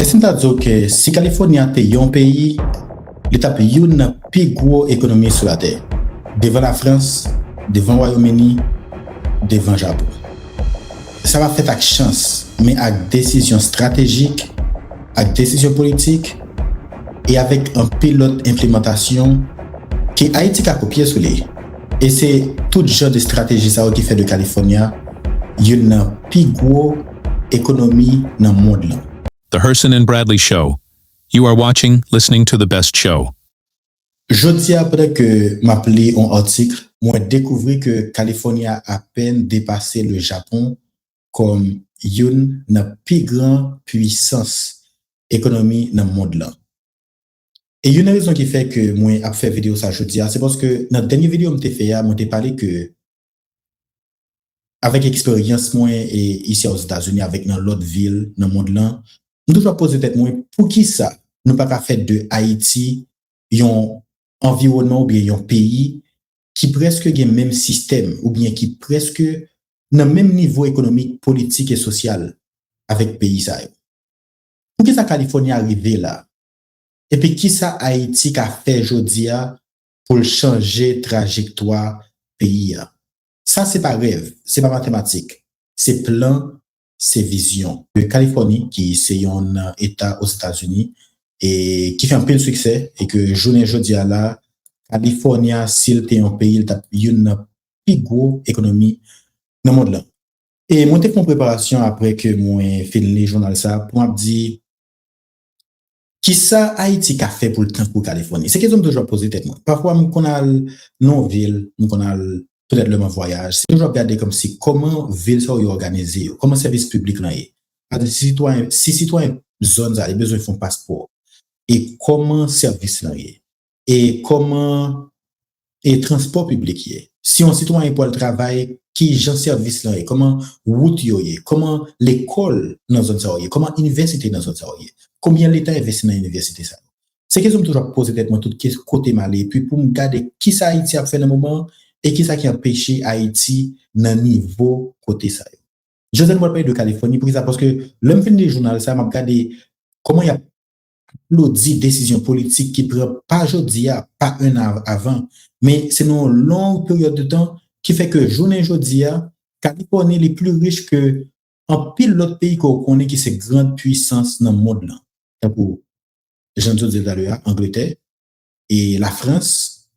C'est-à-dire que si Californie est un pays, l'État est une plus grosse économie sur la Terre. Devant la France, devant le Royaume-Uni, devant le Japon. Ça va faire avec chance, mais avec décision stratégique, avec décision politique et avec un pilote implémentation qui Haïti a copié sur les. Et c'est tout genre de stratégie ça qui fait de Californie une plus grosse économie dans le monde. The Herson and Bradley Show. You are watching, listening to the best show. Jeudi après que m'appelé un article, moi découvert que Californie a à peine dépassé le Japon comme une plus grande puissance économique dans le monde là. Et une raison qui fait que moi a fait vidéo ça jeudi, c'est parce que dans la dernière vidéo m'te fait moi t'ai parlé que avec expérience moi et ici aux États-Unis avec dans l'autre ville dans le monde là, nous devons poser tête moi pour qui ça nous pas faire de Haïti un environnement ou bien un pays qui presque a le même système ou bien qui presque dans le même niveau économique, politique et social avec pays ça. Pour qui ça Californie arrivé là? Et puis qui ça Haïti a fait aujourd'hui pour changer trajectoire pays? Ça c'est pas rêve, c'est pas mathématique, c'est plan, c'est vision. De Californie qui c'est un état aux États-Unis et qui fait un peu de succès et que journée aujourd'hui là Californie s'il était un pays il y a une plus grosse économie dans le monde là. Et moi t'ai fait une préparation après que moi fini les journal ça pour me dire qui ça Haïti a fait pour le temps pour Californie. C'est question que je dois poser tête moi. Parfois on a non ville, on a peut-être le même voyage. C'est toujours regarder comme si comment ville ça est organisé, comment service public là est. Si citoyen zone ça, les besoin font passeport et comment service là est et comment et transport public est. Si un citoyen pour le travail, qui genre service là est, comment route yo est, comment l'école dans zone ça est, comment université dans zone ça est, combien l'État investit dans l'université ça. C'est question que toujours poser tête moi tout côté malé puis pour me garder qui ça Haïti a fait dans le moment et qui ça qui a empêché Haïti dans niveau côté ça. Je vais parler de Californie pour ça parce que l'homme fin des journal ça m'a regardé comment il y a l'audit décision politique qui prend pas aujourd'hui pas un an avant mais c'est une longue période de temps qui fait que journée aujourd'hui Californie est plus riche que en pile l'autre pays qu'on connaît qui c'est grande puissance dans le monde là pour j'en dis d'ailleurs Angleterre et la France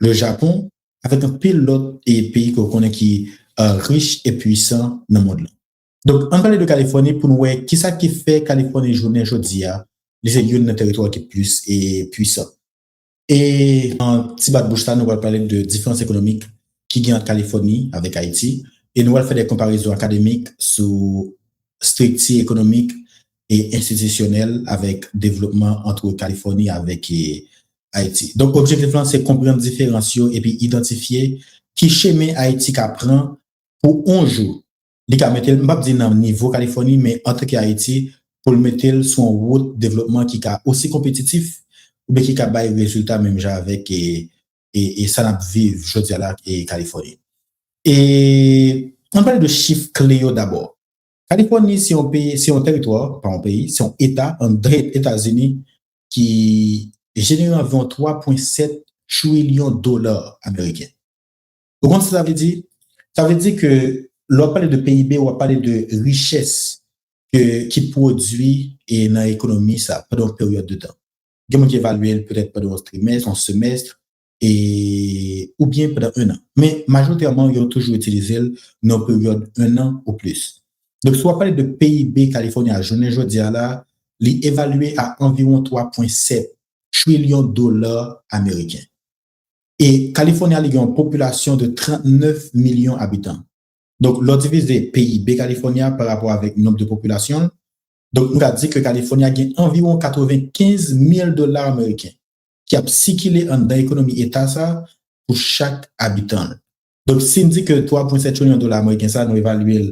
le Japon avec un pile l'autre pays qu'on connaît qui riche et puissant dans le monde là. Donc on parle de Californie pour nous voir qui ça qui fait Californie journée aujourd'hui les aiguilles d'un territoire qui est plus et puissant. Et en petit bas de bouche, nous allons parler de différences économiques qui gagnent en Californie avec Haïti. Et nous allons faire des comparaisons académiques sur structure économique et institutionnelle avec développement entre Californie avec Haïti. Donc, l'objectif là, c'est comprendre différences et puis identifier qui chemin Haïti apprend pour un jour. Il va mettre, je ne vais pas dire dans le niveau Californie, mais entre Haïti, pour le mettre sur un route développement qui est aussi compétitif ou bien qui a des résultats même avec et ça n'a vivre aujourd'hui là et Californie. Et on parle de chiffres clés d'abord. Californie c'est un pays, c'est un territoire, pas un pays, c'est un état, un États-Unis qui génère environ 3,7 trillions de dollars américains. Donc qu'est-ce que ça veut dire? Ça veut dire que l'on parle de PIB, on va parler de richesse qui produit et dans l'économie ça pendant une période de temps. Il y a qui évalue peut-être pendant un trimestre, un semestre et ou bien pendant un an. Mais majoritairement ils ont toujours utilisé dans une période un an ou plus. Donc si on parle de PIB Californie à journée aujourd'hui là, il est évalué à environ 3,7 trillions de dollars américains. Et Californie a une population de 39 millions d'habitants. Donc, l'on divise des PIB Californie par rapport avec le nombre de population. Donc, nous avons dit que Californie a gagné environ 95 000 dollars américains qui a circulé dans l'économie État ça pour chaque habitant. Donc, si on dit que 3,7 trillions de dollars américains, ça nous évalue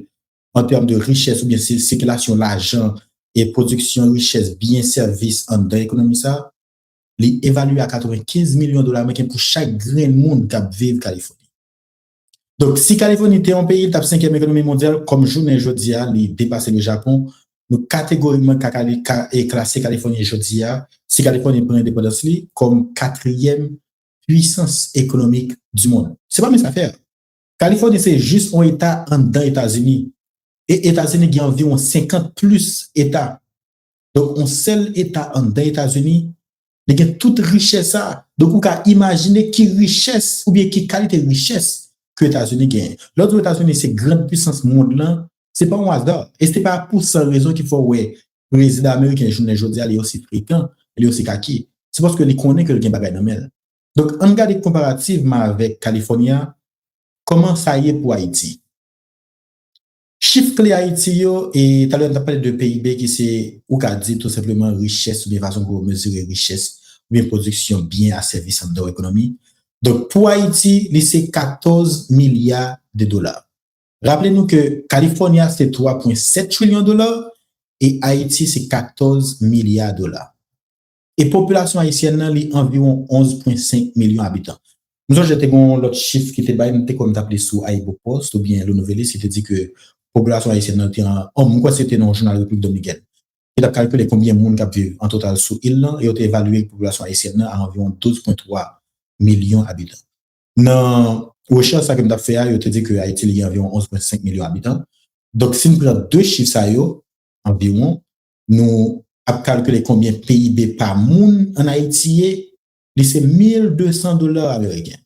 en termes de richesse ou bien circulation, l'argent et production, richesse, bien service dans l'économie ça, il est évalué à 95 millions de dollars américains pour chaque grain de monde qui vit en Californie. Donc, si Californie était un pays, la 5e économie mondiale, comme journée aujourd'hui, il dépasse le Japon nous catégoriquement classé Californie aujourd'hui, si Californie prend indépendance comme quatrième puissance économique du monde. C'est pas mes affaires. Californie, c'est juste un État en dedans États-Unis. Et États-Unis, il y a environ 50 plus États. Donc, un seul État en dedans États-Unis, il y a toute richesse. Donc, on peut imaginer qui richesse ou bien qui qualité de richesse que les États-Unis gagnent. L'autre États-Unis, c'est grande puissance mondiale. C'est pas un hasard. Et c'est pas pour cette raison qu'il faut, le président américain, journée aujourd'hui, il est aussi fréquent, il est aussi kaki. C'est parce que les connaît que le gain bagay dans mel. Donc, on regarde comparativement avec Californie, comment ça y est pour Haïti. Chiffre clé Haïti, et tout à l'heure, on a parlé de PIB qui c'est, ou qu'a dit tout simplement richesse, ou bien façon pour mesurer richesse, ou bien production bien à service de l'économie. Donc, pour Haïti, c'est 14 milliards de dollars. Rappelez-nous que Californie, c'est 3,7 trillions de dollars et Haïti, c'est 14 milliards de dollars. Et population haïtienne, c'est environ 11,5 millions d'habitants. Nous, j'étais l'autre chiffre qui était comme appelé sous Aibo Post ou bien le Novelis, qui te dit que population haïtienne était moi, c'était dans le journal de la République dominicaine. Il a calculé combien de monde qui vivent en total sous île et il a évalué la population haïtienne à environ 12,3 millions d'habitants. Dans recherche ça que m'a fait, il te dit que Haïti il y a environ 11,5 millions d'habitants. Donc si nous prenons deux chiffres ça environ, nous avons calculé combien PIB par monde en Haïti, c'est $1,200 américains.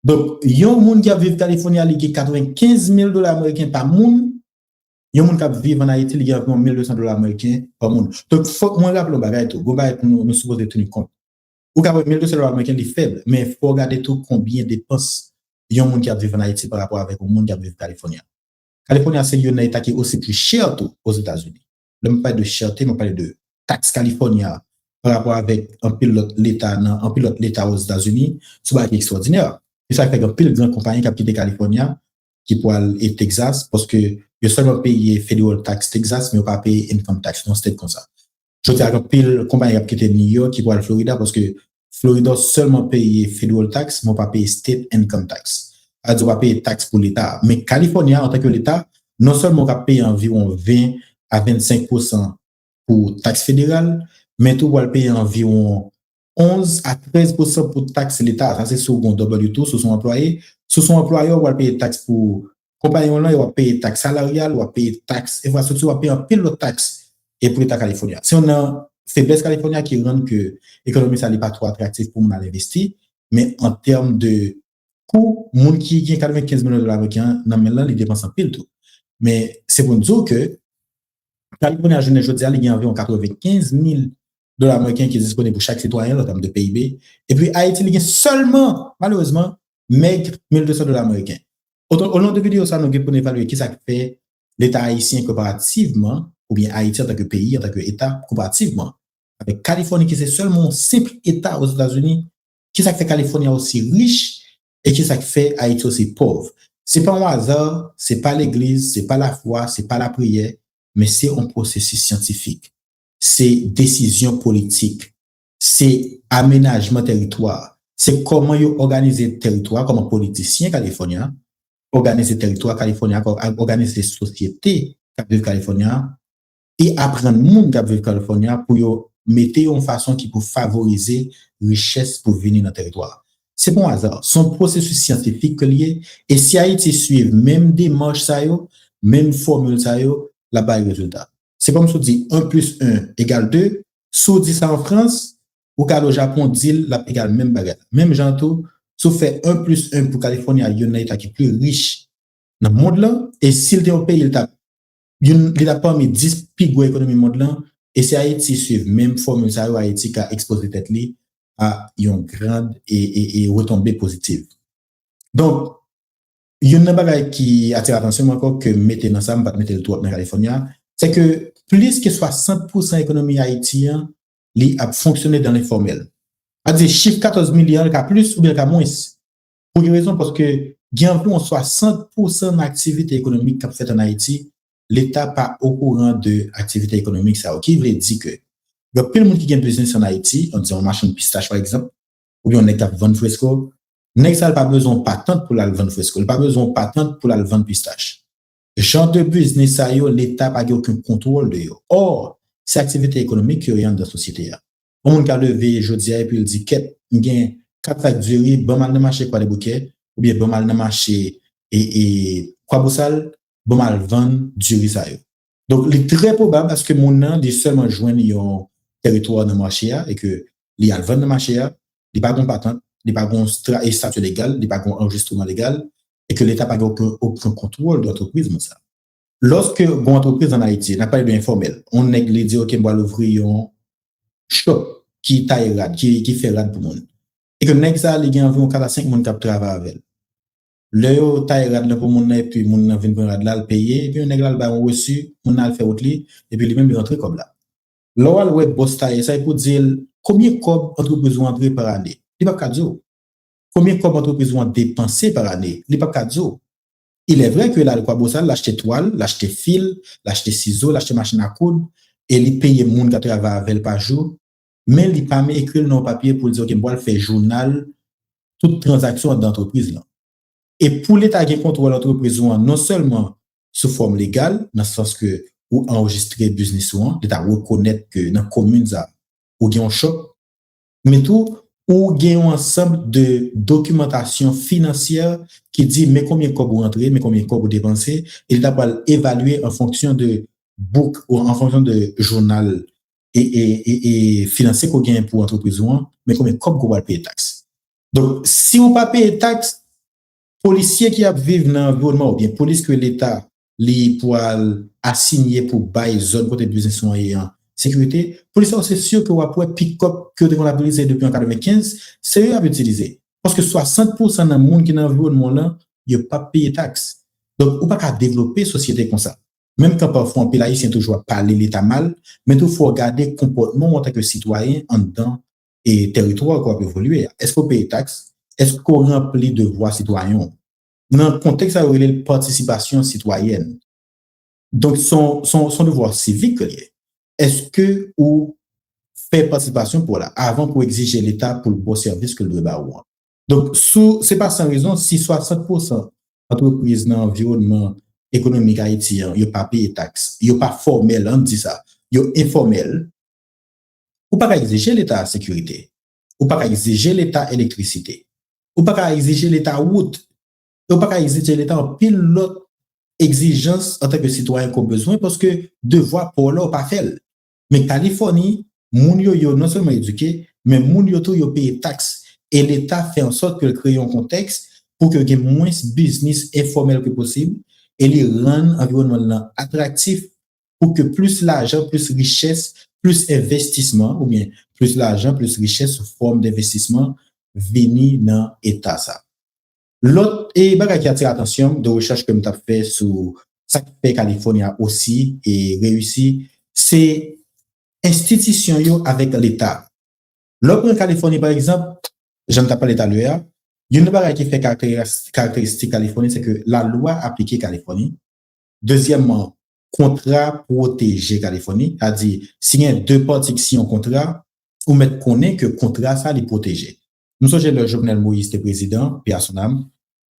Donc yon monde qui vit en Californie il y a $95,000 américains par monde. Yon monde qui vit en Haïti il y a environ $1,200 américains par monde. Donc faut que moi rappelle bagay tout, go bagay nous supposé tenir compte. Ou qu'avec $1,200 américains est faible, mais il faut regarder tout combien dépenses yon monde qui vit en Haïti par rapport avec le monde qui vit en Californie. Californie c'est un état qui est aussi plus cher tout aux États-Unis. Là on parle de cherté, on parle de taxe California par rapport avec un pilote l'État aux États-Unis, c'est pas extraordinaire. Et ça fait qu'un pile grande compagnie qui a quitté Californie qui pourrait aller Texas parce que il seulement payer federal tax Texas mais pas payer income tax non state comme ça. Je dis à un pile compagnie qui a quitté New York qui pourrait aller Florida parce que Florida seulement payer federal tax mais pas payer state income tax. C'est-à-dire pas payer taxe pour l'État, mais Californie en tant que l'État non seulement va payer environ 20 à 25% pour taxe fédérale, mais tout va payer environ 11 à 13% pour taxe l'État. Ça, c'est sur son W2, sur son employé. Sur son employé, on va payer taxe pour compagnon là, il va payer taxe salariale, il va payer taxe infrastructure, il va payer un pile de taxe et pour l'État californien. Si on a faiblesse californienne qui rend que l'économie ça n'est pas trop attractif pour nous investir, mais en termes de coût, monde qui gagne $95 millions américains, dans maintenant, il dépense en pile tout. Mais c'est pour nous dire que Californie à journée aujourd'hui, il y a environ $95,000 américains qui sont disponibles pour chaque citoyen en termes de PIB. Et puis Haïti, il y a seulement, malheureusement, maigre $1,200 américains. Au long de vidéo, ça nous pour évaluer qui ça fait l'État haïtien comparativement, ou bien Haïti en tant que pays, en tant qu'État comparativement, avec Californie qui c'est seulement un simple État aux États-Unis, qui ça fait Californie aussi riche et qui ça fait Haïti aussi pauvre. C'est pas un hasard, c'est pas l'église, c'est pas la foi, c'est pas la prière, mais c'est un processus scientifique. C'est décision politique, c'est aménagement territoire, c'est comment ils organisent le territoire comme un politicien californien, organiser le territoire californien, organiser les sociétés qui vivent californien et apprendre le monde qui vivent californien pour mettre en façon qui peut favoriser richesse pour venir dans le territoire. C'est bon hasard, son processus scientifique lié et si Haïti suit même démarche ça yo, même formule ça yo, là-bas le résultat. C'est comme si on dit 1 plus 1 égale 2. Si on dit ça en France, ou qu'à au Japon, dit la égale même bagarre. Même janto, si on fait 1 plus 1 pour Californie, il y a un état qui est plus riche dans le monde là. Et s'il est un pays, il a parmi 10 plus gros économies du monde là. Et si Haïti suit même formule, ça Haïti qui a exposé tête li à une grande et retombée positive. Donc, il y a une bagaille qui attire l'attention encore que mettez dans ça, pas mettre le tout dans Californie, c'est que plus que 60% de l'économie haïtienne a fonctionné dans l'informel. C'est-à-dire chiffre 14 milliards qu'à plus ou bien qu'à moins. Pour une raison parce que il y a environ 60% d'activité économique qu'a fait en Haïti, l'État pas au courant de l'activité économique ça. Qui veut dire que il y a plein de monde qui gagne business en Haïti, on dit on marchand pistache par exemple, ou bien on est capable de vendre fresco. Nèg ça pas besoin de patente pour la vendre fresco, il pas besoin de patente pour la vendre pistache. genre de business ça yo, l'État pas aucun contrôle de yo. Or, c'est activité économique qui oriente dans la société. On monde qui a levé jodi et puis il dit qu'est gain 4 factures, bon mal dans marché quoi des bouquets ou bien bon mal dans marché et quoi boussal, bon mal vendre du riz ça yo. Donc, il est très probable parce que mon nom dit seulement joindre un territoire dans le marché et que il y a le vendre dans le marché, il n'y a pas de patente, il n'y a pas de statut légal, il n'y a pas d'enregistrement légal et que l'État n'a pas aucun contrôle de l'entreprise. Lorsque une entreprise en Haïti n'a pas de informel, on est dit, OK, on va l'ouvrir un shop qui taille rad, qui fait rad pour monde. Et que nèg ça, il y a environ 4 à 5 monde qui travaillent avec. Le yo taille rad là pour monde et puis monde vinn prendre rad là le payer et puis nèg là ba reçu, on a fait autre li et puis lui même il rentre comme là. Là le web boss taille ça pour dire combien cob entreprise vont entrer par année. Il pas dire. Combien cob entreprise vont dépenser par année. Il pas dire. Il est vrai que là, le quoi bossal, l'acheter toile, l'acheter fil, l'acheter ciseaux, l'acheter machine à coudre, et il paye moun qui travaille avec par jour, mais il pas mis écrit dans papier pour dire, OK, moi, faire journal, toute transaction d'entreprise là. Et pour l'État qui contrôle l'entreprise, non seulement sous forme légale, dans le sens que, ou enregistrer business l'État reconnaît que dans la commune, ça, ou gen un shop, mais tout, ou gen un ensemble de documentation financière qui dit mais combien de vous rentrez, mais combien de vous dépensez, et l'État va évaluer en fonction de book ou en fonction de journal et financier qu'on gagne pour entreprise, mais combien de vous va payer taxes. Donc, si vous ne payez pas payer taxes, policiers qui vivent dans l'environnement, ou bien police que l'État li pour assigner pour bailler zone côté business moyen sécurité, police c'est sûr que vous pouvez pick-up que vous avez utilisé depuis en 95, c'est eux à utiliser. Parce que 60% des monde qui dans l'environnement là, il n'a pas payé taxes. Donc, on ne peut pas développer société comme ça. Même quand parfois un pays haïtien toujours parler l'État mal, mais il faut regarder le comportement en tant que citoyen en dedans et territoire qu'on peut évoluer. Est-ce qu'on paye taxes? Est-ce qu'on remplit devoirs citoyens? Dans le contexte, ça aurait la participation citoyenne. Donc, son devoir civique, est-ce que ou fait participation pour là, avant pour exiger l'État pour le bon service que le doit avoir? Donc, c'est pas sans raison, si 60% d'entreprises dans l'environnement économique haïtien, il n'y a pas payé taxes, il n'y a pas formel, on dit ça, il y a informel, ou pas exiger l'État sécurité, ou pas exiger l'État électricité, ou pas exiger l'État route, ou pas exiger l'État en pile l'autre exigence en tant que citoyen qu'on a besoin parce que devoir pour là, pas fait. Mais Californie, moun yo non seulement éduqué, mais moun yo tout yo paye taxes. Et l'État fait en sorte que crée un contexte pour que y ait moins business informel que possible et les rendre environnement attractif pour que plus l'argent, plus richesse, plus investissement, ou bien plus l'argent, plus richesse sous forme d'investissement vini dans l'État ça. L'autre, et bagay qui attire l'attention de recherche que m'ta fait sur ça qui fait Californie aussi et réussi, c'est institution yo avec l'État. L'autre en Californie, par exemple, j'en ai parlé tout à l'heure, il y a une bagay qui fait caractéristique Californie, c'est que la loi appliquée Californie. Deuxièmement, contrat protégé Californie, c'est-à-dire, s'il y a deux parties qui signent un contrat, ou mettre connaît que contrat ça les protéger. Nous sommes le Jovenel Moïse, le président, puis à son âme.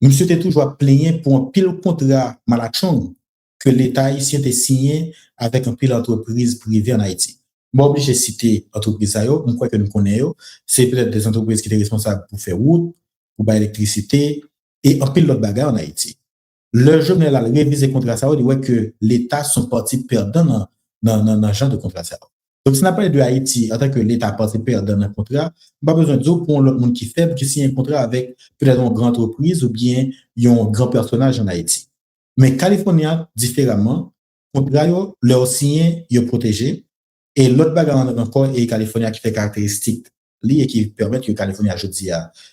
Monsieur était toujours plaigné pour un pile contrat malachon que l'État ici était signé avec un pile entreprise privée en Haïti. Moi, obligé de citer entreprise ça, je crois que nous connaissons. C'est peut-être des entreprises qui étaient responsables pour faire route, pour faire électricité et un pile d'autres bagages en Haïti. Le Jovenel a révisé le contrat ça, il dit que l'État sont partis perdants dans le genre de contrat ça. Donc, si on a parlé de Haïti en tant que l'État participé dans un contrat, pas besoin de dire pour l'autre monde qui fait, qui signe un contrat avec peut-être une grande entreprise ou bien un grand personnage en Haïti. Mais Californie, différemment, contrat, leur signé, ils protégé. Et l'autre bagarre encore est Californie qui fait caractéristique, et qui permet que Californie, aujourd'hui,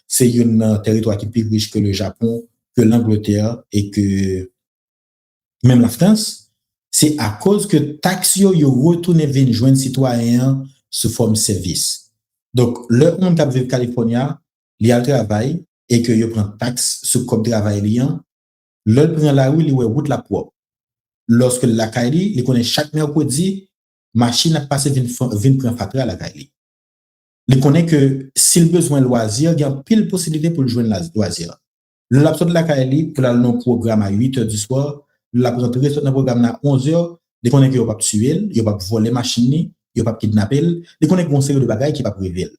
c'est un territoire qui est plus riche que le Japon, que l'Angleterre et que même la France. C'est à cause que taxe yo retourne venir joindre citoyen sous forme service. Donc, le monde qui vit California, il y a le travail et que yo prend taxe sur comme travail liant, le prend la rue, il route la propre. Lorsque la Kaili, il connaît chaque mercredi, machine a passé vinn prend fatra la Kaili. Il connaît que s'il besoin loisir, il y a pile possibilité pour joindre la loisir. Le lapso de la Kaili pour le programme à 8h du soir, la rentré dans le programme à 11h, ils connaissent qu'ils ne peuvent pas tuer, ils ne peuvent pas voler machine, ils ne peuvent pas kidnapper, ils connaissent qu'on série de bagages qui ne peuvent pas prélever.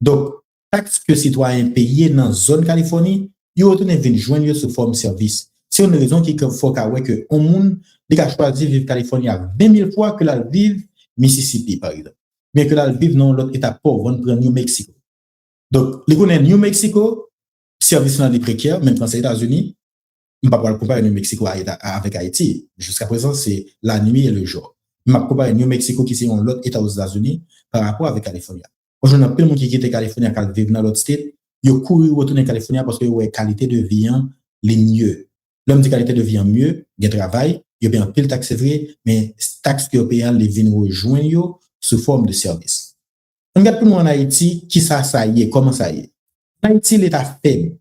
Donc, taxe que citoyens payés dans la zone Californie, ils retournent venir joindre sous forme de service. C'est une raison qui faut que un monde qui a choisi de vivre en Californie à 20 000 fois que la vivre Mississippi, par exemple. Mais que la vivre dans l'autre état pauvre, on prend New Mexico. Donc, les connaît New Mexico, service dans les précaires, même quand c'est les États-Unis, on ne peut pas comparer New Mexico avec Haïti. Jusqu'à présent, c'est la nuit et le jour. On ne peut pas comparer New Mexico qui c'est l'autre état aux États-Unis par rapport avec Californie. Aujourd'hui, on a plein de monde qui quitte Californie à vivre dans l'autre state, ils ont couru retourner en Californie parce que ouais, qualité de vie les mieux. L'homme dit qualité de vie mieux, il y a travail, il y a bien pile taxe c'est vrai, mais taxe que paye les viennent rejoindre sous forme de service. On regarde pour nous en Haïti, qui ça y est, comment ça y est. En Haïti, l'État faible.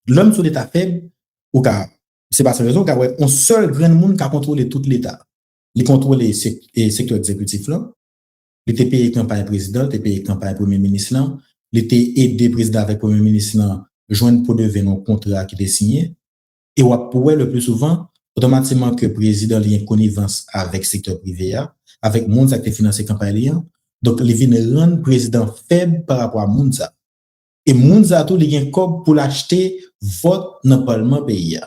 L'homme sur l'État faible, ou car, c'est pas sa raison, car ouais, un seul grand monde qui a contrôlé tout l'État. Il contrôle les secteurs exécutifs là. Il était payé campagne président, il était payé campagne premier ministre là. Il était aidé président avec premier ministre là, joindre pour devenir un contrat qui était signé. Et on pourrait le plus souvent, automatiquement que le président a une connivence avec le secteur privé, avec le monde qui financé campagne. Donc, il vient rendre le président faible par rapport à Mounza. Et Mounza, tout, il y a un corps pour l'acheter vote dans le Parlement pays.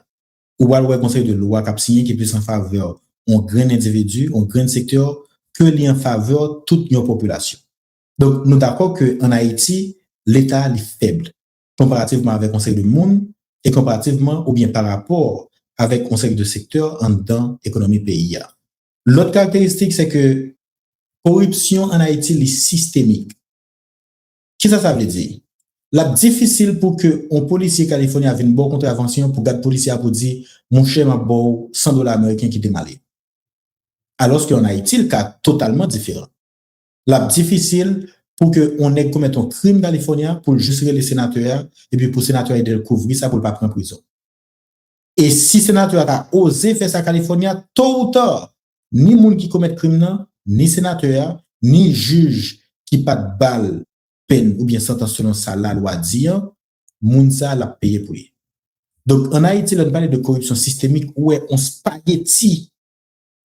Ou alors, le conseil de loi qui a signé qui est en faveur d'un grand individu, un grand secteur, que il est en faveur de toute une population. Donc, nous d'accord qu'en Haïti, l'État est faible, comparativement avec le conseil de monde, et comparativement ou bien par rapport avec le conseil de secteur en dedans l'économie pays. L'autre caractéristique, c'est que corruption en Haïti est systémique. Qu'est-ce que ça veut dire? La difficile pour que un policier californien ait une bonne contravention pour garder policier pour dire mon cher m'a bon $100 américains qui démalé. Alors qu'en Haïti, le cas totalement différent. La difficile pour que on ait commettre un crime californien pour juste les sénateurs et puis pour sénateur aider le couvrir ça pour pas prendre prison. Et si sénateur a osé faire ça californien, tôt ou tard, ni monde qui commet crime là, ni sénateur, ni juge qui pas de balle peine ou bien sentence selon ça la loi dit, moun ça l'a payé pour lui. Donc en Haïti, on parle de corruption systémique où on spaghetti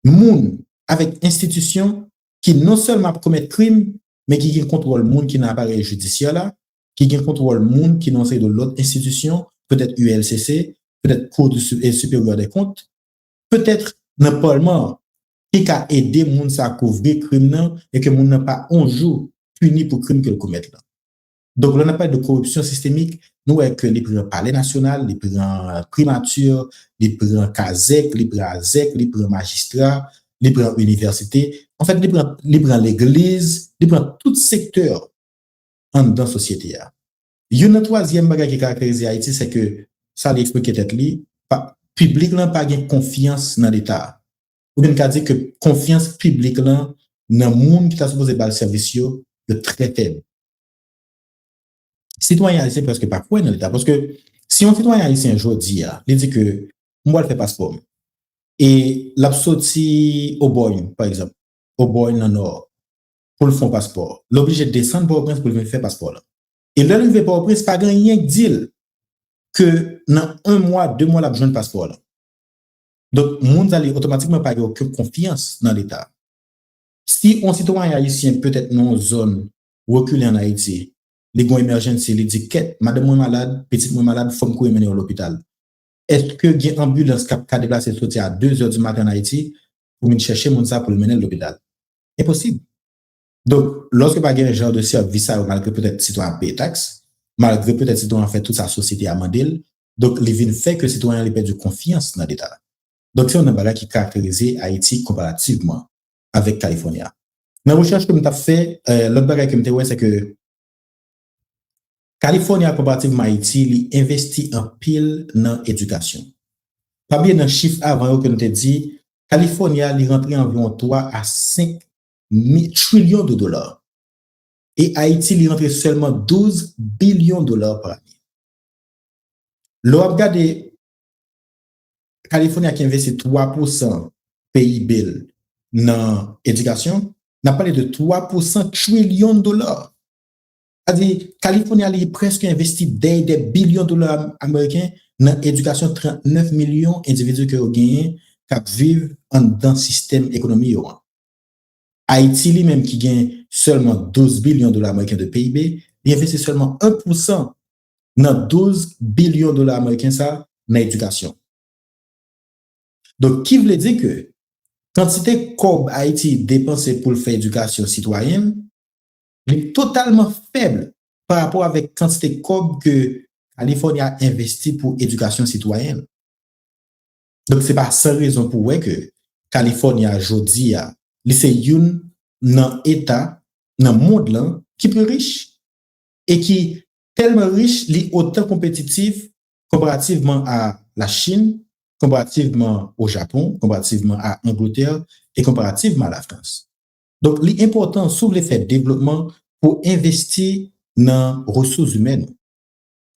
moun avec institution qui non seulement commet crime mais qui contrôle le monde qui n'a pas appareil judiciaire là, qui contrôle le monde qui n'en sait de l'autre institution, peut-être ULCC, peut-être Cour supérieure des comptes, peut-être le Parlement qui a aidé le monde à couvrir le crime et que le monde n'a pas un jour puni pour le crime qu'il commet là. Donc, on n'a pas de corruption systémique, nous, avec les prix palais national, les prix primature, les prix CASEC, les prix AZEC, les prix magistrat, les prix université, en fait, les prix l'église, les prix tout secteur dans la société. Il y a une troisième bagage qui caractérise Haïti, c'est que, ça l'explique peut-être lui, public n'a pas de confiance dans l'État. Ou bien qu'à dire que confiance publique là, dans le monde qui t'a supposé par le service, est très faible. Citoyen haïtien presque pas quoi dans l'État. Parce que si un citoyen haïtien aujourd'hui, il dit que moi, je fais passeport. Et l'a sorti au Boyne, par exemple, au Boyne dans le Nord, pour le faire passeport. L'obligé de descendre pour Port-au-Prince pour le faire passeport. Là. Et là, il ne Port-au-Prince, pas rien que dire que dans 1 mois, 2 mois, il a besoin de passeport. Là. Donc, le monde allait automatiquement pas avoir aucune confiance dans l'État. Si un citoyen haïtien peut-être dans une zone reculée en Haïti, les grands émergences, les dit qu'est madame moi malade, petite moi malade, faut me courir mener à l'hôpital. Est-ce que il y a une ambulance qui a déplacé sortir à 2h du matin en Haïti pour venir chercher mon ça pour le mener à l'hôpital? Impossible. Donc, lorsque pas un genre de service, malgré peut-être citoyen paye taxe, malgré peut-être citoyen fait toute sa société à Mandel, donc les vignes fait que le citoyen perd de confiance dans l'État. Donc, c'est un bagage qui caractérise Haïti comparativement avec Californie. Dans la recherche que nous avons fait, l'autre bagage que nous avons c'est que Californie, comparativement à Haïti, il investit en pile dans l'éducation. Pas bien dans le chiffre avant que nous avons dit, Californie, il rentre environ 3 à 5 trillions de dollars. Et Haïti, il rentre seulement 12 billions de dollars par année. L'on regarde Californie qui investit 3% PIB dans l'éducation, n'a parlé de 3% trillions de dollars. C'est-à-dire, Californie a presque investi des billions de dollars américains dans l'éducation 39 millions d'individus qui ont gagné, qui vivent dans le système économique. Haïti lui-même qui gagne seulement 12 billions de dollars américains de PIB, il investit seulement 1% dans 12 billions de dollars américains ça dans l'éducation. Donc, qui veut dire que quantité que Haïti dépensé pour faire éducation citoyenne est totalement faible par rapport avec quantité que Californie a investi pour éducation citoyenne. Donc, c'est pas sans raison pour que Californie a aujourd'hui c'est une dans état dans monde là qui plus riche et qui tellement riche, li autant compétitif comparativement à la Chine, comparativement au Japon, comparativement à l'Angleterre et comparativement à la France. Donc, l'important sous l'effet de développement pour investir dans les ressources humaines.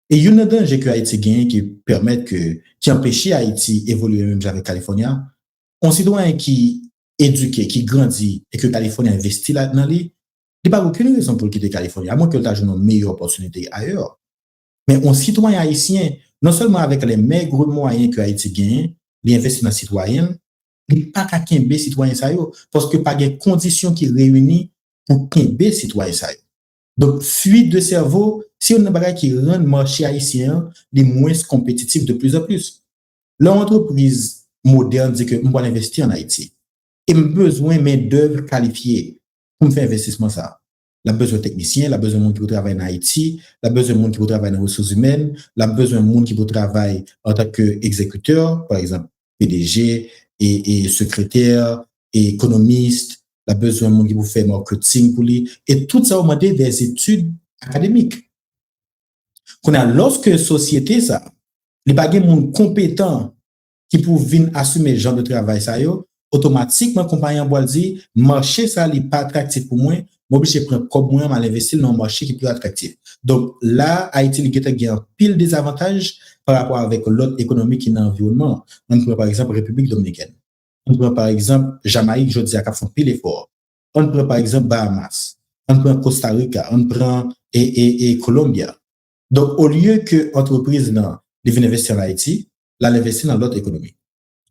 Et il y a un danger que Haïti gagne qui permet qui empêche Haïti d'évoluer même avec Californie. Un citoyen qui éduqué, qui grandit et que Californie investit là-dedans, il n'y a pas aucune raison pour quitter Californie, à moins que tu aies une meilleure opportunité ailleurs. Mais un citoyen haïtien, non seulement avec les maigres moyens que Haïti gagne, il investit dans les citoyens, il n'y a pas qu'à qu'un citoyen ça parce que pas de conditions qui réunissent pour qu'un citoyen ça. Donc, fuite de cerveau, si on a pas qui rend le marché haïtien les moins compétitif de plus en plus. L'entreprise moderne dit que on va investir en Haïti. Et besoin main-d'œuvre qualifiée pour faire investissement ça. La besoin de techniciens, la besoin de monde qui peut travailler en Haïti, la besoin de monde qui peut travailler dans les ressources humaines, la besoin de monde qui peut travailler en tant qu'exécuteur, par exemple, PDG et secrétaire et économiste, la besoin de monde qui peut faire marketing pour lui. Et tout ça, on demande des études académiques. Qu'on a, lorsque société, ça, les baguettes monde compétent qui peut venir assumer le genre de travail, ça, automatiquement, compagnie en bois dit, marché, ça, n'est pas attractif pour moi, moi, je prends comme moi, mal investir dans un marché qui est plus attractif. Donc, là, Haïti, il y a un pile des avantages par rapport avec l'autre économie qui est dans l'environnement. On prend, par exemple, République Dominicaine. On prend, par exemple, Jamaïque, je dis, à font pile effort. On prend, par exemple, Bahamas. On prend Costa Rica. On prend, et Colombia. Donc, au lieu que l'entreprise, vienne investir en Haïti, là, l'investir dans l'autre économie.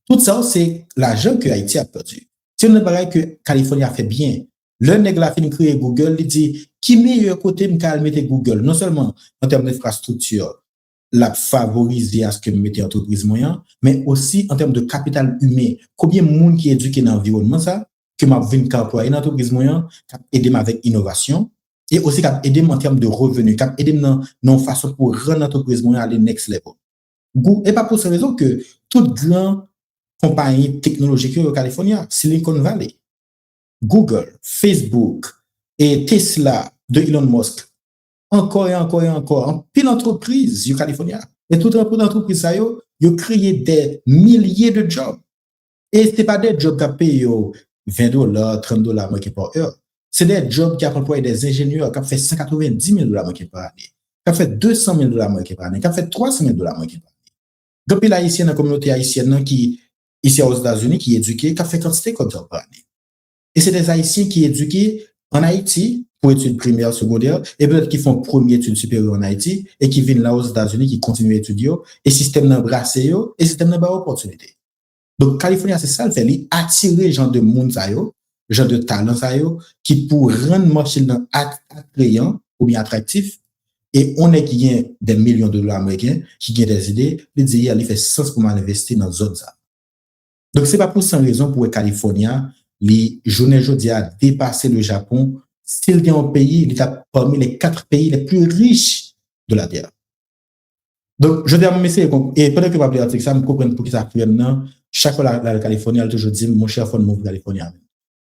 Tout ça, c'est l'argent que Haïti a perdu. Si on est pareil que Californie a fait bien, le nègre a fini créer Google, il dit, qui meilleur côté me mettre Google, non seulement en termes d'infrastructure, la favoriser à ce que me mette entreprise moyen, mais aussi en termes de capital humain. Combien de monde qui est éduqué dans l'environnement, ça, que m'a vu employer une entreprise moyen, qui aider avec innovation, et aussi qui aider en termes de revenus, qui aider dans façon pour rendre l'entreprise moyen aller next level. Et pas pour cette raison que toute grande compagnie technologique au Californie, Silicon Valley, Google, Facebook et Tesla de Elon Musk, encore et encore et encore, en pile d'entreprises au Californie. Et toute entreprise, ça, ils créé des milliers de jobs. Et ce n'est pas des jobs qui payent $20, $30 par heure. C'est des jobs qui emploient des ingénieurs qui ont fait $190,000 par année, qui ont fait $200,000 par année, qui ont fait $300,000 par année. Depuis l'haïtienne, la communauté haïtienne qui ici aux États-Unis, qui est éduquée, qui a fait quantité comme ça par année. Et c'est des Haïtiens qui sont éduqués en Haïti pour études primaires, secondaires, et peut-être qui font première étude supérieure en Haïti, et qui viennent là aux États-Unis, qui continuent à étudier, et système d'embrasser, et système de opportunité. Donc, Californie, c'est ça le fait, il attire les gens de monde, gens de talent, qui pour rendre le marché attrayant ou bien attractif, et on est qui a des millions de dollars américains, qui ont des idées, les dire, il fait sens pour investir dans zone ça. Donc, c'est pas pour cette raison pour Californie, les journées aujourd'hui a dépassé le Japon. S'il est un pays, il est parmi les 4 pays les plus riches de la Terre. Donc, je dis à mon message, et pendant que je vais appeler l'article, ça me comprend pour qui ça fait maintenant. Chaque fois, la Californie, elle toujours dit, mon cher, faut nous Californie.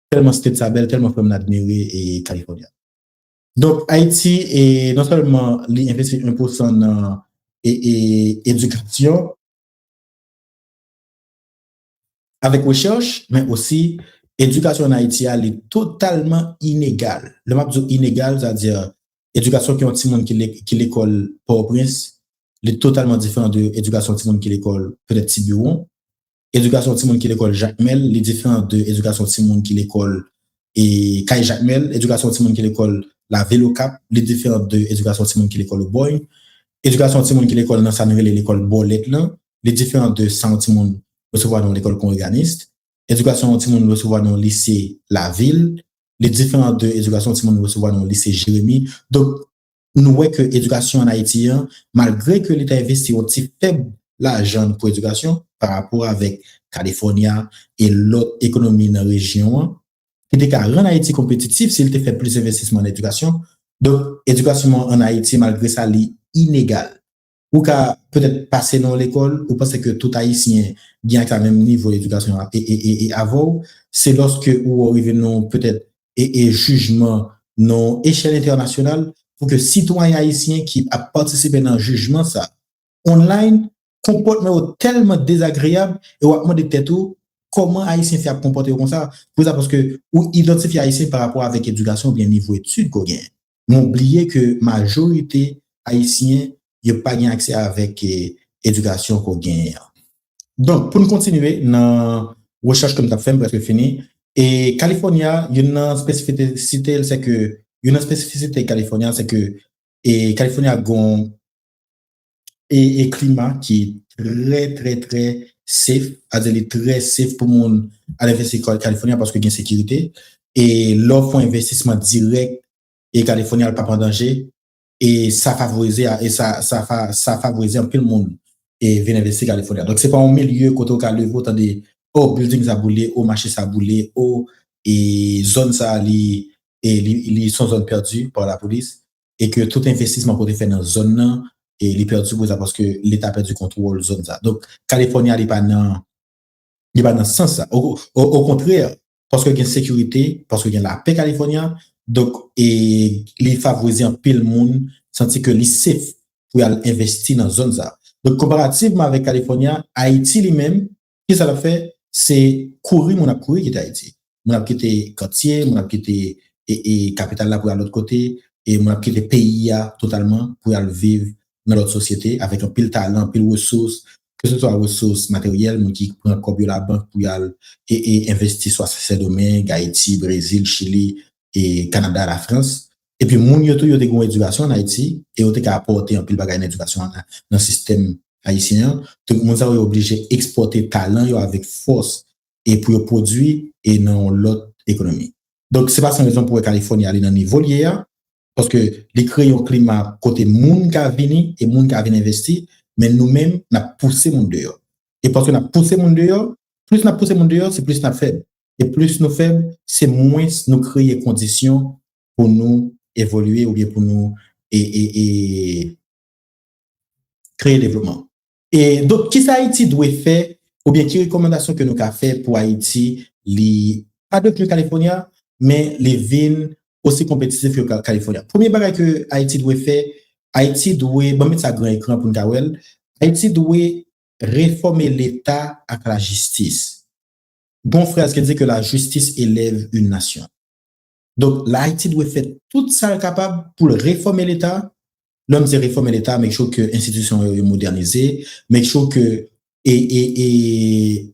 Tellement c'était sa belle, tellement faut m'admirer et Californie. Donc, Haïti est non seulement investit 1% dans éducation, avec recherche, mais aussi éducation en Haïti, elle est totalement inégale. Le map inégal, c'est-à-dire éducation qui est un petit monde qui l'école Port-au-Prince, est totalement différent de éducation petit monde qui l'école peut-être Tiburon. Éducation petit monde qui l'école Jacmel, est différent de éducation petit monde qui l'école et Kai Jacmel. Éducation petit monde qui l'école la Vélocap, est différent de éducation petit monde qui l'école Boy. éducation ti moun qui l'école dans ça nous l'école bolette là, les différents de ça ti moun recevoir dans l'école congrégraniste, éducation ti moun recevoir dans lycée La Ville, les différents de éducation ti moun recevoir dans lycée Jérémie. Donc nous voyons que l'éducation en Haïti, malgré que l'État investit un petit faible l'argent pour l'éducation par rapport avec California et l'autre économie dans la région, qui était qu'à rendre Haïti compétitif s'il te fait plus d'investissement en éducation. Donc, l'éducation en Haïti, malgré ça, est inégale. Ou qu'à peut-être passer dans l'école, ou parce que tout Haïtien gagne quand même niveau d'éducation et avant, c'est lorsque ou arrive non peut-être et jugement non échelle internationale pour que citoyens haïtiens qui a participé dans le jugement ça online comportement tellement désagréable et on demande tête tout comment haïtien fait comporter comme ça pour ça parce que ou identifier haïtien par rapport avec éducation bien niveau études qu'on gagne m'oublier que majorité haïtien il a pas gain accès avec éducation qu'on gagne. Donc pour nous continuer dans recherche comme tu as fait presque fini et California il y a une spécificité c'est que une spécificité californienne, c'est que Californie a un climat qui est très safe, c'est-à-dire très safe pour monde à l'investir en Californie parce qu'il y a une sécurité et l'offre investissement direct et Californie n'a pas en danger et ça favorise un peu le monde et venir investir en Californie. Donc c'est pas un milieu côté au Californie tant des buildings à bouler, au marché à bouler, et zone ça et ils sont zone perdue par la police et que tout investissement pour faire dans zone là et il est perdu parce que l'état perdu contrôle zone ça. Donc Californie il pas dans sens ça. Au contraire parce que il y a une sécurité, parce que il y a la paix californienne donc et il favorise un peu le monde sentir que il safe pour investir dans zone ça. Donc comparativement avec Californie, Haïti lui-même qui ça l'a fait c'est courir mon a courir qui est Haïti. Mon a quitté quartier, mon a quitté et capital là pour aller l'autre côté et moi qui les pays totalement pour aller vivre dans l'autre société avec un pile talent pile ressources que ce soit ressources matérielles moi qui prend comme la banque pour aller et investir soit ces domaines Haïti Brésil Chili et Canada la France et puis moun yo tout yo des gon éducation en Haïti et on t'a apporter un pile bagage d'éducation dans le système haïtien tout monde ça est obligé exporter talent yo avec force et pour produire et dans l'autre économie. Donc, c'est pas sans raison pour la Californie aller dans le niveau lié, parce que les créer un climat côté moun qui a venu et moun qui a venu investir, mais nous-mêmes, n'a poussé moun dehors. Et parce que n'a poussé moun dehors, plus n'a poussé moun dehors, c'est plus n'a faible. Et plus nous faibles, c'est moins nous créer conditions pour nous évoluer ou bien pour nous et créer développement. Et donc, qui ça Haïti doit faire, ou bien qui recommandation que nous avons fait pour Haïti, pas de plus California, mais les villes aussi compétitives que Californie. Premier bagage que Haïti doit faire, Haïti doit, bon mettre ça grand écran pour nous Haïti doit réformer l'État avec la justice. Bon frère, ce qui dit que la justice élève une nation. Donc, l'Haïti doit faire tout ça capable pour réformer l'État. L'homme c'est réformer l'État, make sure que l'institution est modernisée, make sure que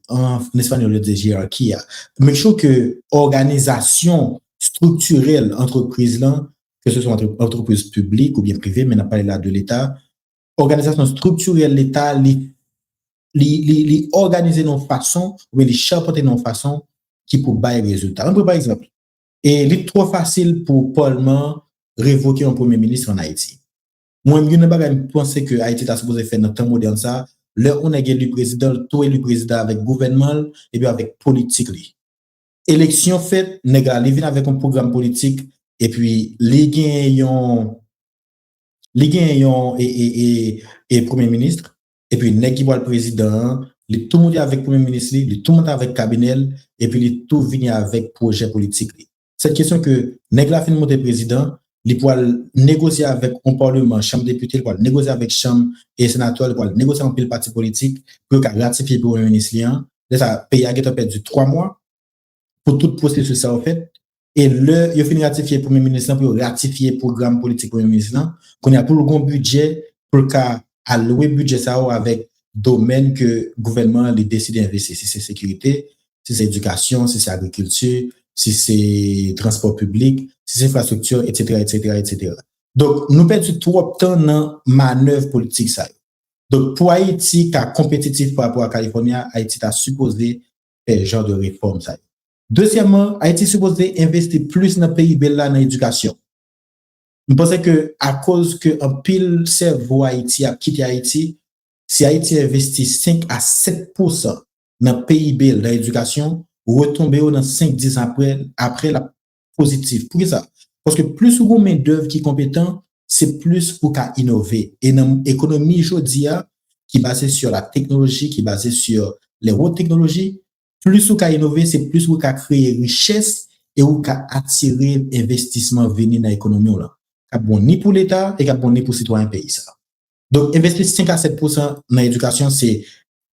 en espagnol, le dit hiérarchie, make sure que organisation structurelle entreprise là, que ce soit entreprise publique ou bien privée, mais n'a pas là de l'État, organisation structurelle l'État, li organiser nos façons, ou bien li chapeauter nos façons qui pour bailler résultat. Un peu par exemple, et il est trop facile pour Parlement révoquer un premier ministre en Haïti. Moi, je ne pense que Haïti est supposé faire dans le temps moderne ça. Là, on a élu le président, tout élu président avec gouvernement et puis avec politique. Élection faite, nègre, il vient avec un programme politique et puis les gagnants et premier ministre et puis nègre qui voit le président, tout le monde est avec premier ministre, tout le monde est avec cabinet et puis tout vient avec projet politique. Cette question que nègre a fait monter président, il peut négocier avec un parlement, chambre député, il peut négocier avec chambre et sénateur, il peut négocier avec le parti politique pour ratifier pour le ministre. Ça, pays a perdu 3 mois pour tout processus ça en fait. Et le, il finit ratifier le premier ministre pour ratifier le programme politique premier ministre. Qu'on a pour le bon budget, pour qu'à allouer budget ça avec domaine que le gouvernement a décidé d'investir. Si c'est sécurité, si c'est éducation, si c'est agriculture, si c'est transport public, si c'est infrastructure, etc., etc., etc. Donc, nous perdons trop de temps dans manœuvre politique ça. Donc, pour Haïti, qui est compétitif par rapport à Californie, Haïti a supposé faire genre de réforme ça. Deuxièmement, Haïti supposé investir plus dans le PIB là dans l'éducation. Je pense que à cause que un pile cerveau Haïti a quitté Haïti, si Haïti investit 5 à 7% dans le PIB dans l'éducation, retomber dans 5-10 ans après la positive. Pour ça? Parce que plus vous main d'œuvre qui est compétent, c'est plus pour qu'à innover. Et dans l'économie aujourd'hui, qui est basée sur la technologie, qui est basée sur les hautes technologies, plus vous qu'à innover, c'est plus vous qu'à créer richesse et vous qu'à attirer investissement venir dans l'économie là. Cap bon ni pour l'État et cap bon ni pour citoyen pays ça. Donc investir 5 à 7% dans l'éducation, c'est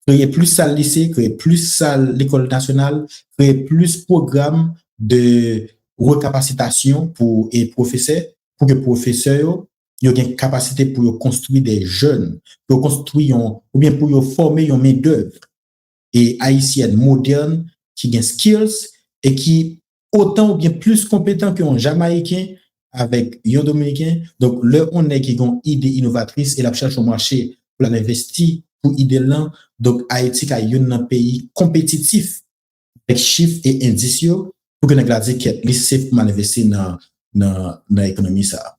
créer plus salle lycée, créer plus salle l'école nationale, créer plus programme de recapacitation pour les professeurs, pour que les professeurs aient une capacité pour construire des jeunes, pour construire ou bien pour former une main d'œuvre et haïtienne moderne qui a skills et qui autant ou bien plus compétent qu'un Jamaïcain avec un Dominicain. Donc, là, on est qui ont idée innovatrice et la cherche au marché pour l'investir pour idée là. Donc, Haïti a un pays compétitif avec chiffres et indices pour que nous dire que safe pour investir dans l'économie ça.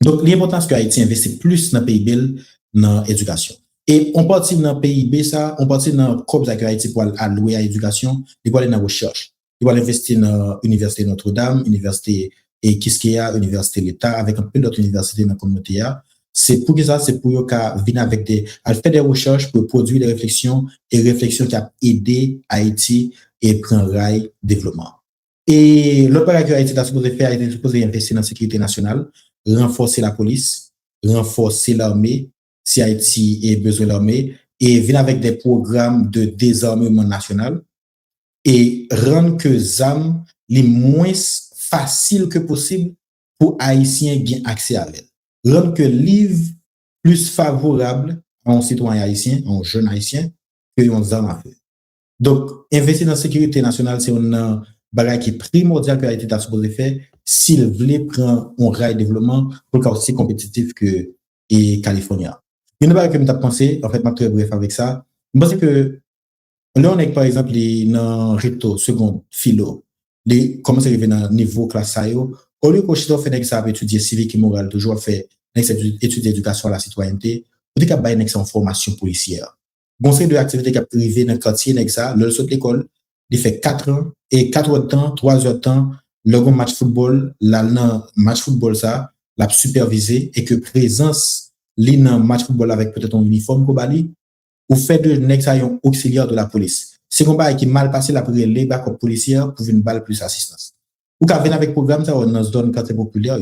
Donc, l'importance que Haïti investit plus dans le PIB, dans l'éducation. Et on partit dans le PIB ça, on partit dans comme ça que Haïti pour allouer à l'éducation, il pour aller dans la recherche. Il pour investir dans l'université Notre-Dame, université et Kiskeya, université l'État avec un peu d'autres universités dans la communauté. C'est pour ça, c'est pour qu'à venir avec à faire des recherches pour produire des réflexions et réflexions qui a aidé Haïti et prendre rail développement. Et l'autre part que Haïti a supposé faire, Haïti a supposé investir dans la sécurité nationale, renforcer la police, renforcer l'armée, si Haïti a besoin d'armée, et venir avec des programmes de désarmement national et rendre que ZAM les moins facile que possible pour Haïtiens gain accès à elle. Rendre que livre plus favorable à un citoyen haïtien, à un jeune haïtien, que un ZAM a fait. Donc, investir dans la sécurité nationale, c'est un bagage qui est primordial que Haïti a supposé faire s'il voulait prendre un rail de développement pour qu'il soit aussi compétitif que les Californiens. Il y a une bagage que je me pensé, en fait, je suis très bref avec ça. Je pense que là, on est par exemple dans recto, second, philo, comment ça arrive dans le niveau classe au lieu qu'on fait un examen étudier civique et moral, toujours fait étudier éducation à la citoyenneté, on dit qu'il y a une formation policière. Bon, c'est de l'activité qui a privé dans le quartier, le saute l'école, il fait 4 ans, et 4 heures de temps, 3 heures de temps, le match football, match football ça, l'a supervisé, et que présence, dans match football avec peut-être un uniforme qu'on bali, ou fait de un auxiliaire de la police. C'est un combat qui mal passé la prière les backup policière pour une balle plus assistance. Ou qu'à venir avec programme ça dans zone quartier populaire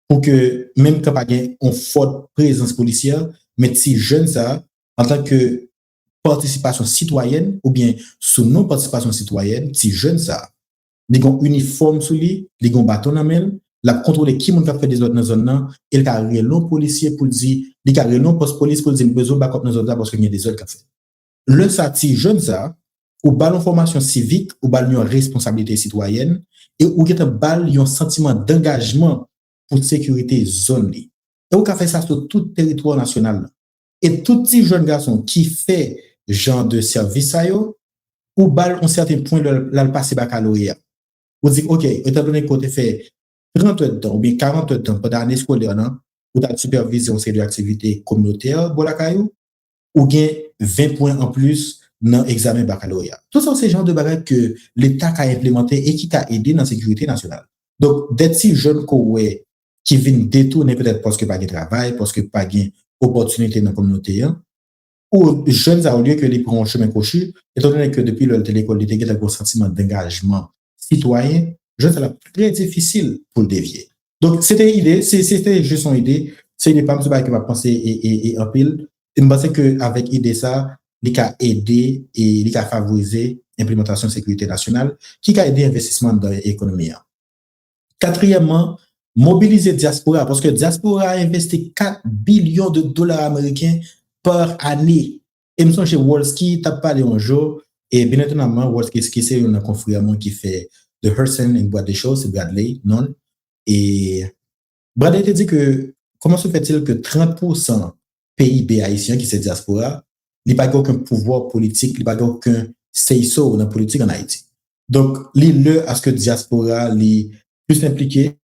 pour que même quand pas gain une forte présence policière, mais si jeune ça en tant que participation citoyenne ou bien sous non participation citoyenne, si jeune ça, ils ont uniforme sous lui, ils ont bâton en main, la contrôler qui moun ka fait des autres dans zone là, il ka relon policier pour dire, il ka relon poste police pour dire besoin backup dans zone là parce qu'il y a des autres qui fait. Le ça si jeune ça ou ballon formation civique ou ballon responsabilité citoyenne et ou get un sentiment d'engagement pour sécurité zone li. Et ou ka fait ça sur tout territoire national. Et tout petit jeune garçon qui fait genre de service à yo ou bal un certain point là le passer baccalauréat. Ou dit OK, étant donné que tu fait 30 heures de temps ou bien 40 heures de temps pendant l'année scolaire ou tu supervisé une série d'activités communautaires pour la caillou ou bien 20 points en plus dans l'examen baccalauréat. Tout ça, c'est le genre de bagages que l'État a implémenté et qui a aidé dans la sécurité nationale. Donc, d'être si jeune qui viennent détourner peut-être parce que pas de travail, parce que pas de opportunité dans la communauté, ou jeunes au lieu que les prennent un chemin cochu, étant donné que depuis l'école, il y a un sentiment d'engagement citoyen, jeunes, c'est très difficile pour le dévier. Donc, c'était juste une idée. C'est une femme qui m'a pensé et en pile. Et je pense qu'avec l'idée ça, il a aidé et il a favorisé l'implémentation de la sécurité nationale qui a aidé l'investissement dans l'économie. Quatrièmement, mobiliser diaspora parce que diaspora a investi 4 billions de dollars américains par année. Et nous sommes chez Wolski, tu as parlé un jour, et bien étonnamment, Wolski, c'est un confrère qui fait de Herson, une boîte de choses, c'est Bradley, non? Et Bradley te dit que comment se fait-il que 30% PIB haïtien qui c'est diaspora, il n'y a pas aucun pouvoir politique, il n'y a pas aucun say-so dans la politique en Haïti. Donc, à ce que diaspora est plus impliqué,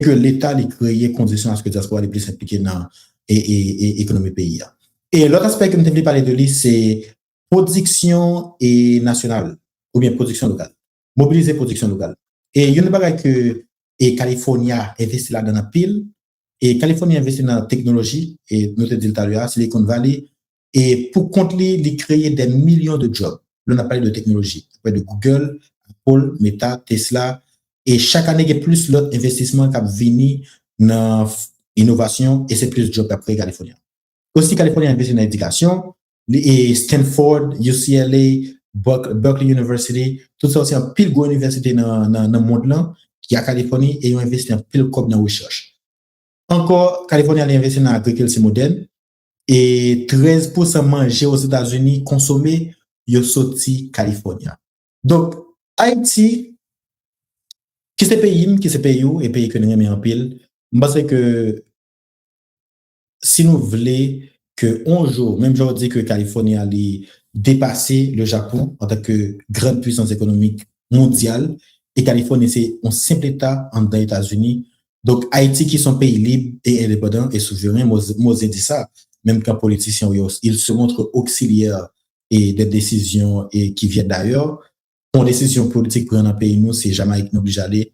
que l'État les créer conditions à ce que diaspora est plus impliqué dans l'économie pays. Et l'autre aspect que je voulais parler de lui, c'est production et nationale, ou bien production locale. Mobiliser production locale. Et il y a une bagage que California investit là dans la pile, et Californie investit dans la technologie, et nous te dit tout à l'heure, Silicon Valley, et pour compte les créer des millions de jobs. Là, on a parlé de technologie, de Google, Apple, Meta, Tesla, et chaque année, il y a plus l'autre investissement qui a venu dans l'innovation, et c'est plus de jobs après Californie. Aussi, Californie investit dans l'éducation, et Stanford, UCLA, Berkeley University, tout ça aussi un pile gros université dans le monde là, qui est à Californie, et ils ont investi un pile comme dans la recherche. Encore, Californie a investi dans l'agriculture moderne, et 13% manger aux États-Unis consommé, ils ont sorti Californie. Donc, Haïti, qui c'est pays où, et pays que nous aimons en pile, je pense que si nous voulons que un jour, même je dis que Californie allait dépasser le Japon en tant que grande puissance économique mondiale, et Californie, c'est un simple État en les États-Unis. Donc, Haïti, qui sont pays libre et indépendant et souverain, moi, j'ai dit ça, même quand politiciens, ils se montrent auxiliaires et des décisions et qui viennent d'ailleurs. Pour décision politique pour un pays, nous, c'est Jamaïque nous oblige à aller.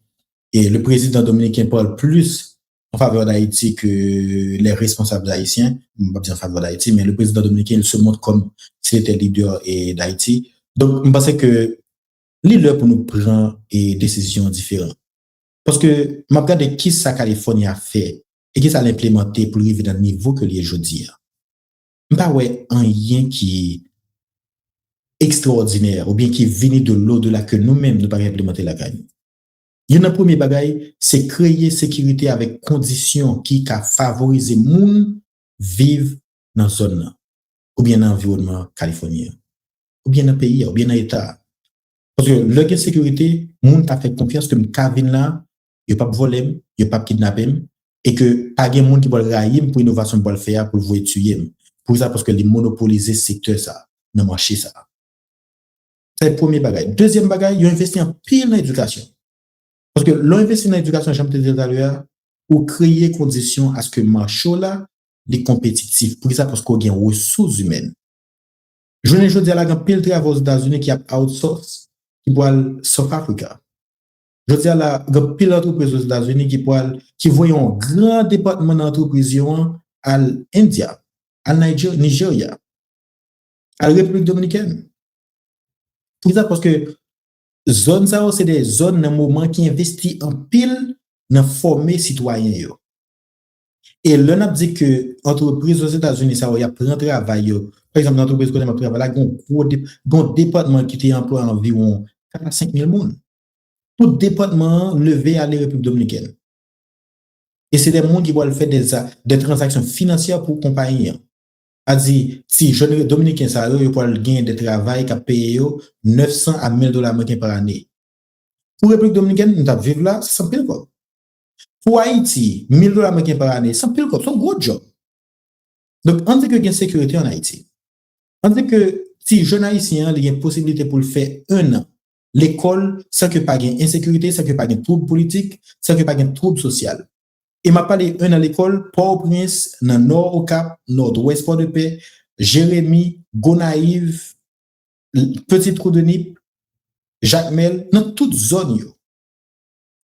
Et le président dominicain parle plus en faveur d'Haïti que les responsables haïtiens, pas bien en faveur d'Haïti, mais le président dominicain, il se montre comme s'il était leader d'Haïti. Donc, je pense que leader pour nous prendre des décisions différentes. Parce que, je regarde qui ça Californie a fait et qui ça l'a implémenté pour arriver dans le niveau que les aujourd'hui. Je ne ouais un lien qui est extraordinaire ou bien qui vient de l'au-delà que nous-mêmes nous pas implémenter la gagne. Il y a un premier bagage, c'est créer sécurité avec conditions qui favorisent moun vivre dans zone ou bien dans l'environnement californien ou bien dans le pays ou bien dans l'État. Parce que le sécurité, moun t'a fait confiance que Kavin là, il pas voler, il pas kidnapper et que pas de monde qui va railler pour innovation pour le faire pour vous tuer. Pour ça parce que les monopoliser secteur ça, dans marché ça. C'est le premier bagage. Deuxième bagage, ils ont investi en pile dans l'éducation. Parce que l'investissement dans l'éducation, j'aime te dire tout à l'heure, pour créer conditions à ce que le marché là, les compétitifs. Pour ça, parce qu'on a des ressources humaines. Je ne dis à la pile travail aux États-Unis qui a outsource, qui voit South Africa. Je dis à la pile d'entreprises aux États-Unis qui voient un grand département d'entreprise à l'Indie, à Nigeria, à la République dominicaine. Pour ça, parce que zone ça c'est des zones dans moment qui investissent en pile dans former citoyens yo. Et là on a dit que entreprise aux États-Unis ça y a plein de travail. Par exemple l'entreprise que je travaille là un département qui emploie environ 45 000 personnes. Tout département levé à la République dominicaine. Et c'est des gens qui vont faire des transactions financières pour compagnie. A dit si jeune dominicain ça yo pour gagner de travail qui paye 900 à 1000 dollars américains par année. Pour République dominicaine, nous avons vivre là, c'est 100 000 quoi. Pour Haïti, 1000 dollars américains par année, 100 000 quoi, c'est un gros job. Donc, on dit que il y a une sécurité en Haïti. On dit que si jeune haïtien, il y a une possibilité pour le faire un an, l'école, sans que pas de insécurité, sans que pas de trouble politique, sans que pas de trouble social. Et m'a parlé un à l'école, Port-au-Prince, dans Nord au Cap, Nord-Ouest Port-de-Paix, Jérémy, Gonaïve, Petit Trou de Nip, Jacmel, dans toute zone yo.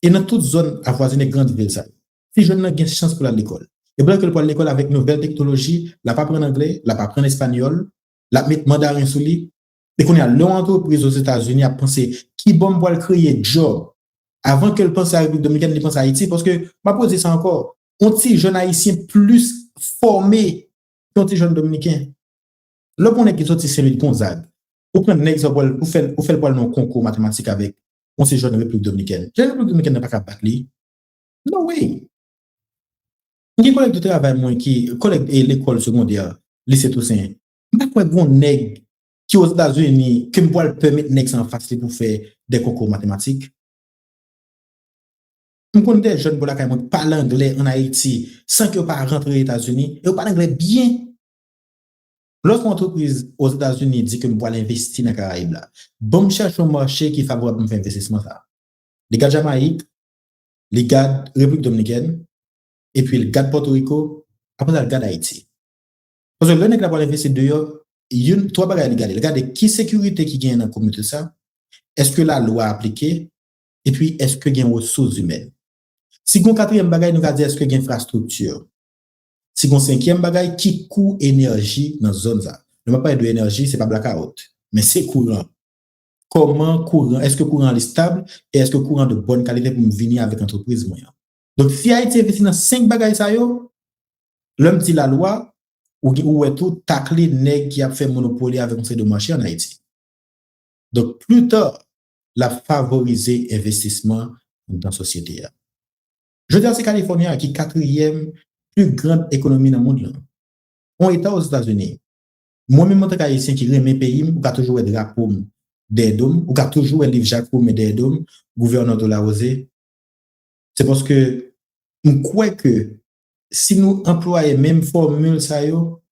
Et dans toute zone avoisinée grande ville ça. Si je n'ai pas chance pour aller à l'école. Et bien que pour l'école avec nouvelle technologie, la pas prendre anglais, la pas prendre espagnol, la mettre mandarin sous lui. Et qu'on a l'entreprise aux États-Unis à penser qui bon pour créer job avant qu'elle pense à la République dominicaine, elle pense à Haïti parce que m'a posé ça encore. On petit jeune haïtien plus formé qu'un petit jeune dominicain. Là qu'on est qui sorti Saint-Louis Gonzague. Ou prendre un exemple ou faire pour le concours mathématique avec on s'est jeune République dominicaine. La République dominicaine n'a pas qu'à battre lui. No way. Il y a collègue de travail moi qui collègue et l'école secondaire lycée Toussaint. Pas quoi bon nèg qui aux États-Unis qui me pourrait permettre nèg en face pour faire des concours mathématiques. Je connais des jeunes qui parlent anglais en Haïti sans qu'ils ne pas rentrer aux États-Unis et ils parlent anglais bien. Lorsqu'une entreprise aux États-Unis dit que nous allons investir dans les Caraïbes, bon, cherche un marché qui est favorable pour faire investissement. Les gars de Jamaïque, les gars de République Dominicaine, et puis les gars de Porto Rico, après les gars d'Haïti. Parce que le nègre va investir dehors, il y a trois bagages à regarder. Regardez qui sécurité qui gagne dans la communauté ça. Est-ce que la loi appliquée? Et puis, est-ce que il y a des ressources humaines? Si on quatrième bagage, nous allons dire est-ce que il y a une infrastructure? Si on cinquième bagage, qui coûte énergie dans la zone ça? Je ne parle pas de l'énergie, c'est pas blackout, mais c'est courant. Comment courant? Est-ce que courant est stable? Et est-ce que courant de bonne qualité pour venir avec entreprise moyen? Donc, si Haïti investit dans 5 bagages ça yo, l'homme dit la loi, ou est tout taclé nèg qui a fait monopole avec un de marché en Haïti. Donc, plus tard, la favoriser investissement dans la société. Je dis à ces Californiens qui est quatrième plus grande économie dans le monde. On est aux États-Unis. Moi-même, en tant qu'Haïtien qui aime mes pays, ou qui a toujours un drapeau des dômes, ou qui a toujours un livre Jacques Roume des dômes, gouverneur de la Rosée. C'est parce que on croit que si nous employons même formule ça yo,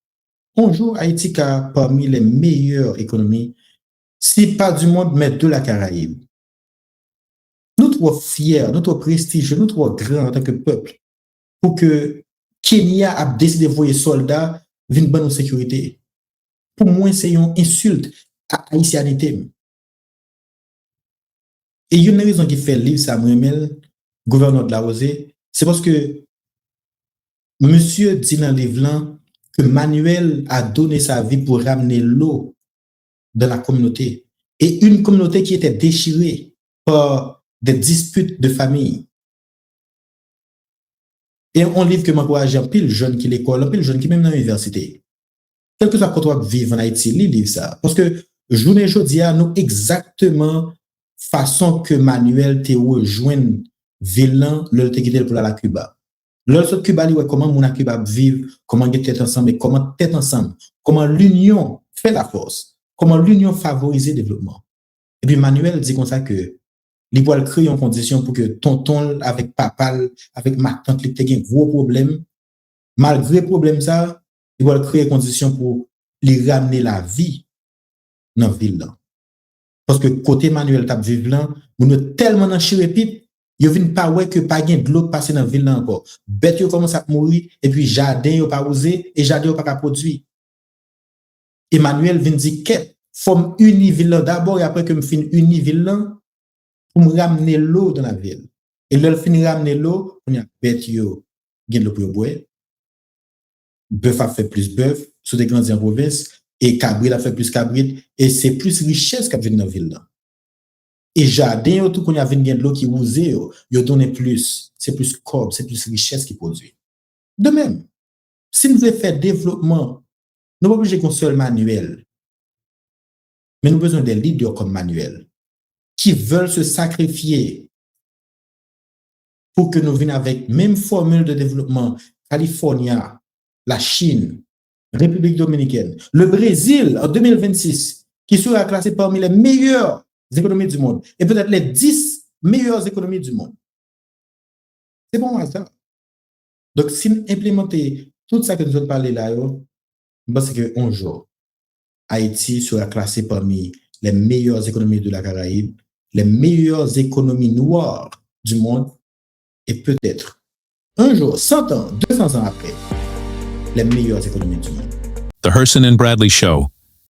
un jour Haïti est parmi les meilleures économies, si pas du monde, mais de la Caraïbe. Nous trop fiers, nous trop prestigieux, nous trop grands en tant que peuple pour que Kenya a décidé de voyer soldats viennent bonne sécurité. Pour moi, c'est une insulte à haïtianité. Et il y a une raison qui fait livre Samuel, gouverneur de la Rosée, c'est parce que monsieur dit dans le livre là que Manuel a donné sa vie pour ramener l'eau dans la communauté. Et une communauté qui était déchirée par des disputes de famille. Et un livre que m'encourage un pile jeune qui l'école, un pile jeune qui même dans l'université. Quel que soit quand on vit en Haïti, livre ça. Parce que journée aujourd'hui, nous exactement façon que Manuel te rejoint vilain le te quitter pour la Cuba. L'autre Cuba lui comment mon Cuba vivre, comment être ensemble et comment être ensemble, comment l'union fait la force, comment l'union favorise le développement. Et puis Manuel dit comme ça que il va créer une condition pour que tonton avec papa, avec ma tante, qui a un gros problème. Malgré le problème ça, il va créer une condition pour lui ramener la vie dans la ville là. Parce que côté Manuel tap vivre là, on est tellement dans chirépite, il vient pas ouais que pas gain de l'eau passer dans la ville là encore. Bête yo commence à mourir et puis jardin yo pas osé et jardin yo pas produire. Emmanuel vient dire que faut uni ville là d'abord et après que me fin uni ville là pour me ramener l'eau dans la ville. Et là, finir ramener l'eau, on y a bête yo, gain l'eau pour boire. Bœuf a fait plus bœuf, sur des grandes provinces, et cabrit a fait plus cabrit, et c'est plus richesse qui vient dans la ville là. Et jardin, yo, tout qu'on y a venu gain de l'eau qui ouse, yo donne plus, c'est plus corps, c'est plus richesse qui produit. De même, si nous voulons faire développement, nous ne pouvons pas obligé qu'on seul Manuel, mais nous avons besoin des leaders comme Manuel, qui veulent se sacrifier pour que nous venions avec même formule de développement, California, la Chine, République Dominicaine, le Brésil en 2026, qui sera classé parmi les meilleures économies du monde, et peut-être les 10 meilleures économies du monde. C'est bon à ça. Donc, si nous implémentons tout ça que nous avons parlé là, je pense qu'un jour, Haïti sera classé parmi les meilleures économies de la Caraïbe, les meilleures économies noires du monde, et peut-être un jour, 100 ans, 200 ans après, les meilleures économies du monde. The Herson and Bradley Show.